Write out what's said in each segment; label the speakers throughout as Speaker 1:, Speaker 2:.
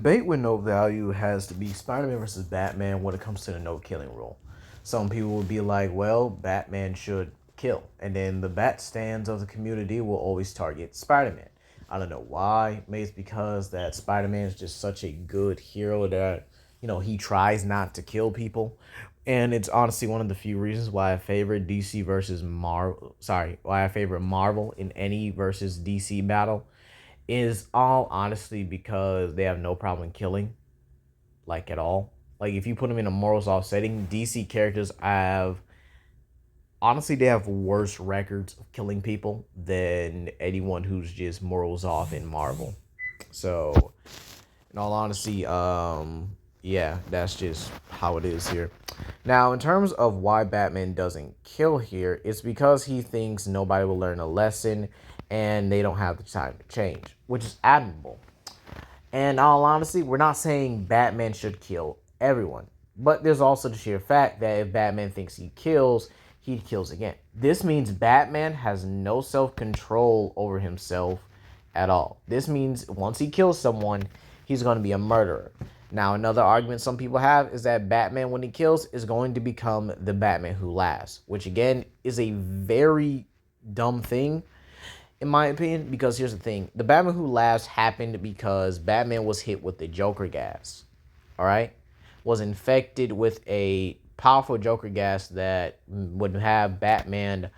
Speaker 1: debate with no value has to be Spider-Man versus Batman when it comes to the no killing rule. Some people would be like, well, Batman should kill. And then the bat stands of the community will always target Spider-Man. I don't know why. Maybe it's because that Spider-Man is just such a good hero that, he tries not to kill people. And it's honestly one of the few reasons why I favorite DC versus Marvel. Sorry, why I favorite Marvel in any versus DC battle is all honestly because they have no problem killing, like at all. Like if you put them in a morals off setting, DC characters have honestly they have worse records of killing people than anyone who's just morals off in Marvel. So in all honesty, yeah, that's just how it is here. Now, in terms of why Batman doesn't kill here, it's because he thinks nobody will learn a lesson and they don't have the time to change, which is admirable. And in all honesty, we're not saying Batman should kill everyone. But there's also the sheer fact that if Batman thinks he kills again. This means Batman has no self-control over himself at all. This means once he kills someone, he's going to be a murderer. Now, another argument some people have is that Batman, when he kills, is going to become the Batman who laughs, which again is a very dumb thing in my opinion, because here's the thing. The Batman Who Laughs happened because Batman was hit with the Joker gas. All right? Was infected with a powerful Joker gas that would have Batman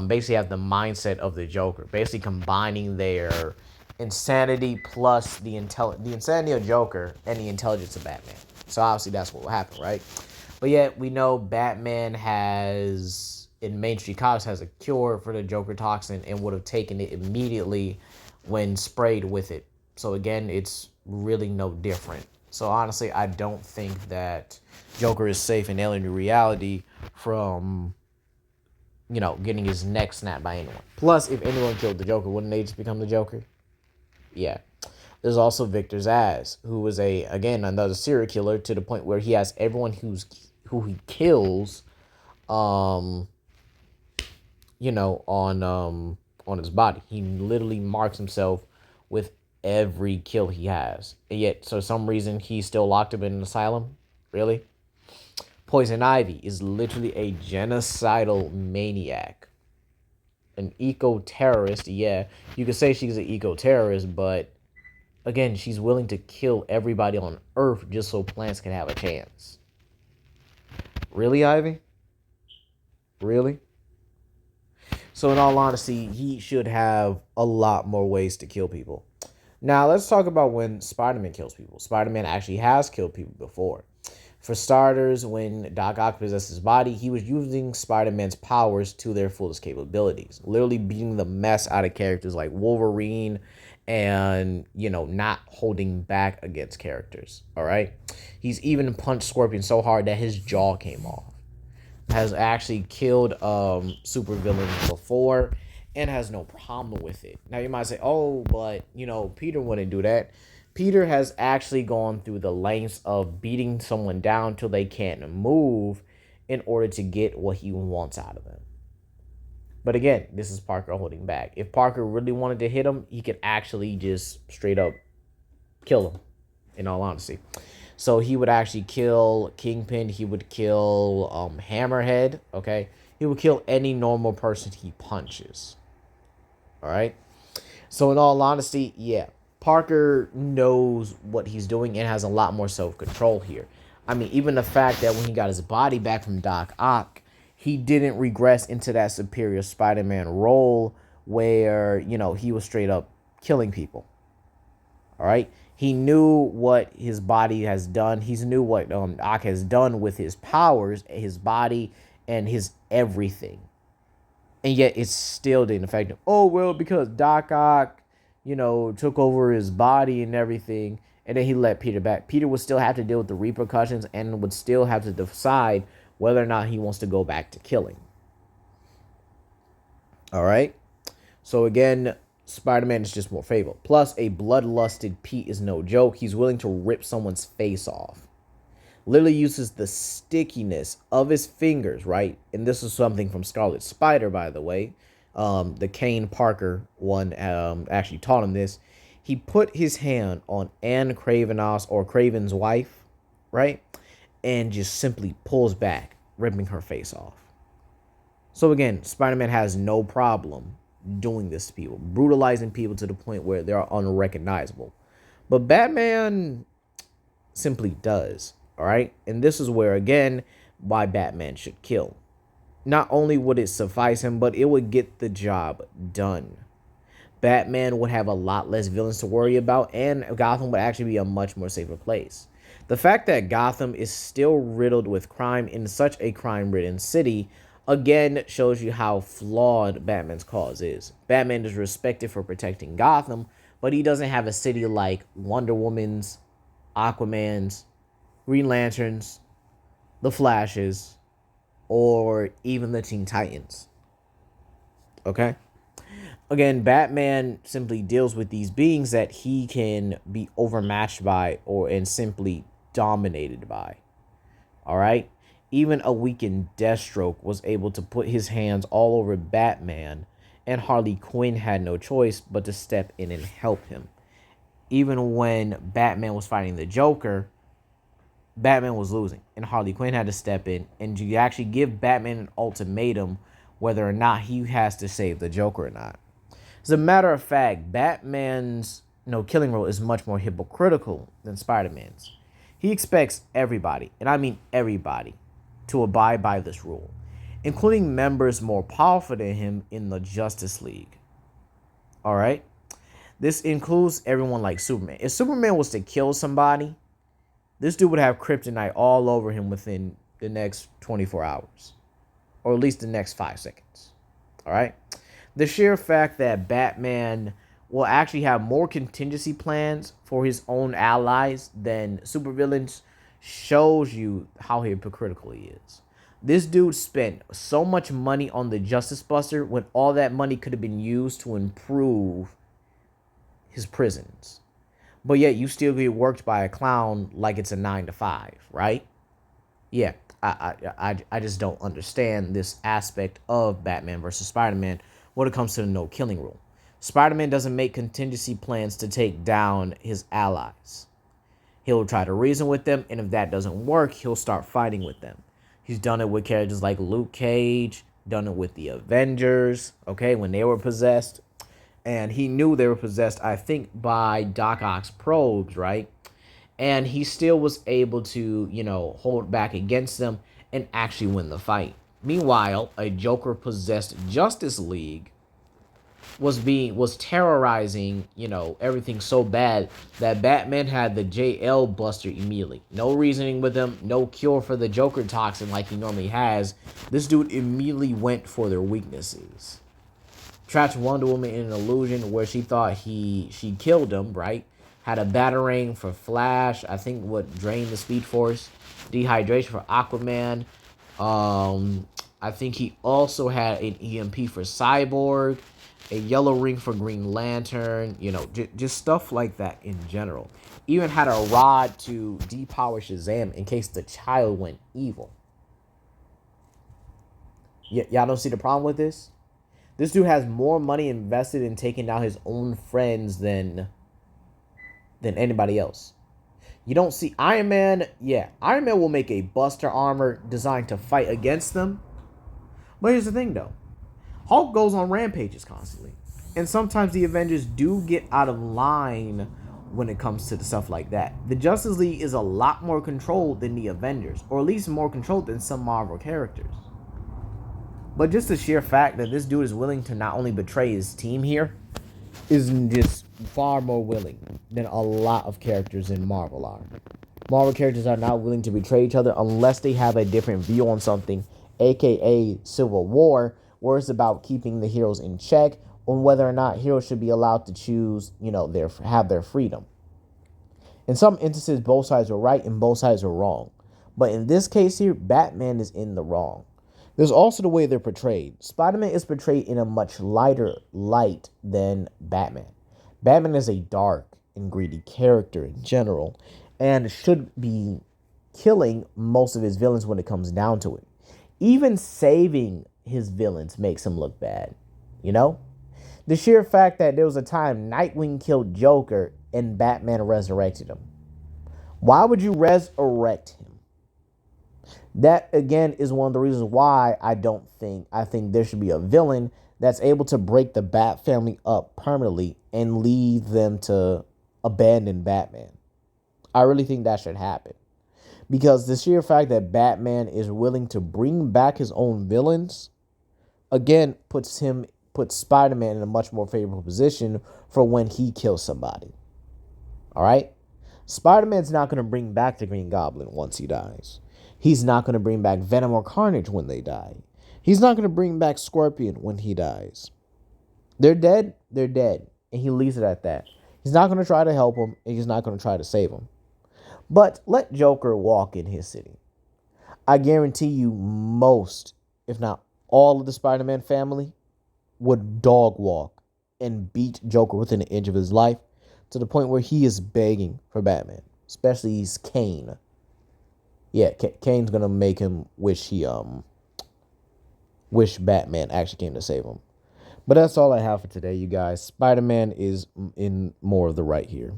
Speaker 1: basically have the mindset of the Joker. Basically combining their insanity plus the insanity of Joker and the intelligence of Batman. So obviously that's what will happen, right? But yet we know Batman has in mainstream comics has a cure for the Joker toxin and would have taken it immediately when sprayed with it. So again, it's really no different. So honestly, I don't think that Joker is safe in alien reality from, getting his neck snapped by anyone. Plus, if anyone killed the Joker, wouldn't they just become the Joker? Yeah. There's also Victor Zsasz, who was another serial killer to the point where he has everyone who he kills, on his body. He literally marks himself with every kill he has. And yet, for some reason, he's still locked up in an asylum. Really? Poison Ivy is literally a genocidal maniac. An eco-terrorist, yeah. You could say she's an eco-terrorist, but again, she's willing to kill everybody on Earth just so plants can have a chance. Really, Ivy? Really? So in all honesty, he should have a lot more ways to kill people. Now, let's talk about when Spider-Man kills people. Spider-Man actually has killed people before. For starters, when Doc Ock possessed his body, he was using Spider-Man's powers to their fullest capabilities. Literally beating the mess out of characters like Wolverine and, not holding back against characters. All right? He's even punched Scorpion so hard that his jaw came off. Has actually killed super villains before and has no problem with it. Now you might say, oh, but Peter wouldn't do that. Peter has actually gone through the lengths of beating someone down till they can't move in order to get what he wants out of them. But again, this is Parker holding back. If Parker really wanted to hit him, he could actually just straight up kill him, in all honesty. So he would actually kill Kingpin. He would kill Hammerhead. Okay, he would kill any normal person he punches. All right. So in all honesty, yeah, Parker knows what he's doing and has a lot more self-control here. I mean, even the fact that when he got his body back from Doc Ock, he didn't regress into that superior Spider-Man role where he was straight up killing people. All right. He knew what his body has done. He knew what Ock has done with his powers, his body, and his everything. And yet it still didn't affect him. Oh, well, because Doc Ock, took over his body and everything, and then he let Peter back. Peter would still have to deal with the repercussions and would still have to decide whether or not he wants to go back to killing. All right? So again, Spider-Man is just more favorable. Plus, a bloodlusted Pete is no joke. He's willing to rip someone's face off. Literally uses the stickiness of his fingers, right? And this is something from Scarlet Spider, by the way. The Kane Parker one actually taught him this. He put his hand on Anne Cravenos, or Craven's wife, right? And just simply pulls back, ripping her face off. So again, Spider-Man has no problem doing this to people, brutalizing people to the point where they are unrecognizable. But Batman simply does, all right? And this is where, again, why Batman should kill. Not only would it suffice him, but it would get the job done. Batman would have a lot less villains to worry about, and Gotham would actually be a much more safer place. The fact that Gotham is still riddled with crime in such a crime-ridden city, again, shows you how flawed Batman's cause is. Batman is respected for protecting Gotham, but he doesn't have a city like Wonder Woman's, Aquaman's, Green Lantern's, the Flash's, or even the Teen Titans. Okay? Again, Batman simply deals with these beings that he can be overmatched by and simply dominated by. All right? Even a weakened Deathstroke was able to put his hands all over Batman, and Harley Quinn had no choice but to step in and help him. Even when Batman was fighting the Joker, Batman was losing, and Harley Quinn had to step in and you actually give Batman an ultimatum whether or not he has to save the Joker or not. As a matter of fact, Batman's killing rule is much more hypocritical than Spider-Man's. He expects everybody, and I mean everybody, to abide by this rule, including members more powerful than him in the Justice League. All right? This includes everyone like Superman. If Superman was to kill somebody, this dude would have kryptonite all over him within the next 24 hours. Or at least the next 5 seconds. All right? The sheer fact that Batman will actually have more contingency plans for his own allies than supervillains shows you how hypocritical he is. This dude spent so much money on the Justice Buster when all that money could have been used to improve his prisons. But yet you still get worked by a clown like it's a 9 to 5, right? Yeah, I just don't understand this aspect of Batman versus Spider-Man when it comes to the no killing rule. Spider-Man doesn't make contingency plans to take down his allies. He'll try to reason with them, and if that doesn't work, he'll start fighting with them. He's done it with characters like Luke Cage, done it with the Avengers, okay, when they were possessed. And he knew they were possessed, I think, by Doc Ock's probes, right? And he still was able to, hold back against them and actually win the fight. Meanwhile, a Joker-possessed Justice League was terrorizing, everything so bad that Batman had the JL Buster immediately. No reasoning with him, no cure for the Joker toxin like he normally has. This dude immediately went for their weaknesses. Trapped Wonder Woman in an illusion where she thought she killed him, right? Had a Batarang for Flash. I think what drained the Speed Force. Dehydration for Aquaman. I think he also had an EMP for Cyborg. A yellow ring for Green Lantern. Just stuff like that in general. Even had a rod to depower Shazam in case the child went evil. Y'all don't see the problem with this? This dude has more money invested in taking down his own friends than anybody else. You don't see Iron Man. Yeah, Iron Man will make a Buster armor designed to fight against them. But here's the thing, though. Hulk goes on rampages constantly. And sometimes the Avengers do get out of line when it comes to the stuff like that. The Justice League is a lot more controlled than the Avengers. Or at least more controlled than some Marvel characters. But just the sheer fact that this dude is willing to not only betray his team here is just far more willing than a lot of characters in Marvel are. Marvel characters are not willing to betray each other unless they have a different view on something, aka Civil War, where it's about keeping the heroes in check on whether or not heroes should be allowed to choose, have their freedom. In some instances, both sides are right and both sides are wrong. But in this case here, Batman is in the wrong. There's also the way they're portrayed. Spider-Man is portrayed in a much lighter light than Batman. Batman is a dark and greedy character in general and should be killing most of his villains when it comes down to it. Even saving his villains makes him look bad, The sheer fact that there was a time Nightwing killed Joker and Batman resurrected him. Why would you resurrect him? That again is one of the reasons why I think there should be a villain that's able to break the Bat family up permanently and lead them to abandon Batman. I really think that should happen. Because the sheer fact that Batman is willing to bring back his own villains again puts Spider-Man in a much more favorable position for when he kills somebody. All right? Spider-Man's not going to bring back the Green Goblin once he dies. He's not going to bring back Venom or Carnage when they die. He's not going to bring back Scorpion when he dies. They're dead, and he leaves it at that. He's not going to try to help him, and he's not going to try to save him. But let Joker walk in his city. I guarantee you most, if not all of the Spider-Man family would dog walk and beat Joker within an inch of his life to the point where he is begging for Batman. Especially he's Kane. Yeah, Kane's gonna make him wish Batman actually came to save him. But that's all I have for today, you guys. Spider-Man is in more of the right here.